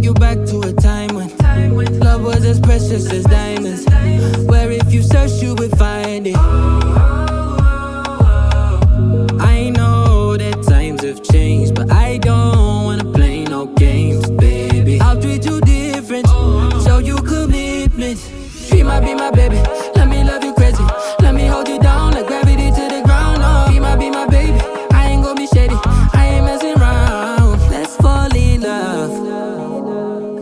you back to a time when love was as precious as diamonds, where if you search you would find it. I know that times have changed, but I don't wanna play no games, baby. I'll treat you different, show you commitment. She might be my baby, let me love you crazy. Let me hold you down like gravity to the ground. Oh, be my baby, I ain't gonna be shady, I ain't messing around. Let's fall in love,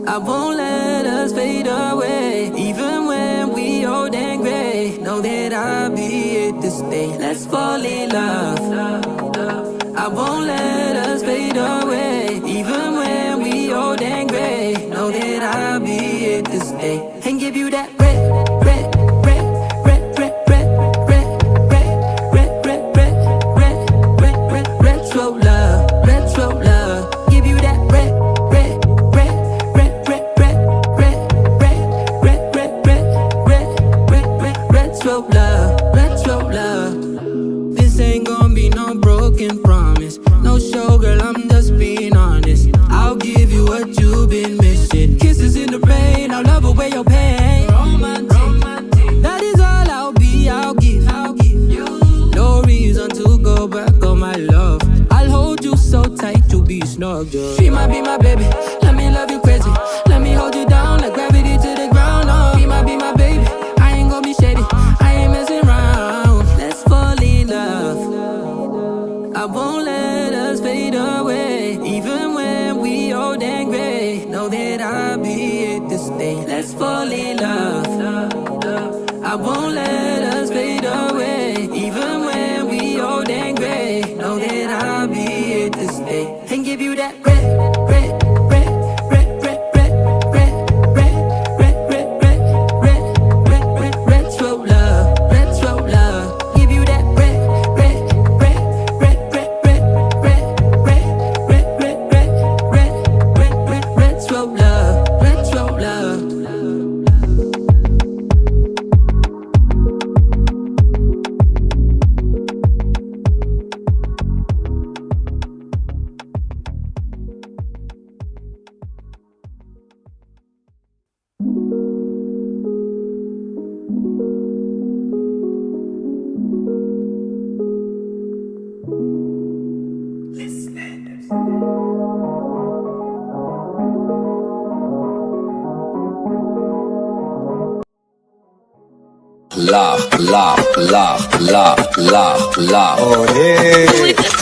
I won't let us fade away. Even when we old and gray, know that I'll be here to stay. Let's fall in love, I won't let us fade away. Even when we old and gray, know that I'll be here to stay. And give you that red, red, red, red, red, red, red, red, red, red, red, red, red, red, retro love, retro love. Give you that red, red, red, red, red, red, red, red, red, red, red, red, red, red, retro love, retro love. This ain't gonna be no broken promise, no show, girl, I'm just being honest. I'll give you what you've been missing. Kisses in the rain, I'll love away your pain. Romantic, that is all I'll be, I'll give you. No reason to go back on my love. I'll hold you so tight, you'll be snug, yeah. She might be my baby, let me love you crazy. Let me hold you down like gravity to the ground. Oh, be my baby, I ain't gonna be shady, I ain't messing around. Let's fall in love, I won't let us fade away. Even when we old and gray, know that I'll be here to stay. Let's fall in love, I won't let us fade away. Even when we old and gray, know that I'll be here to stay. And give you that red, red, red, red, red, red, red, red, red, red, red, red, red, red, retro love, retro love. Give you that red, red, red, red, red, red, red, red, red, red, red, red, red, red, retro love, retro love. Love. Oh, yeah.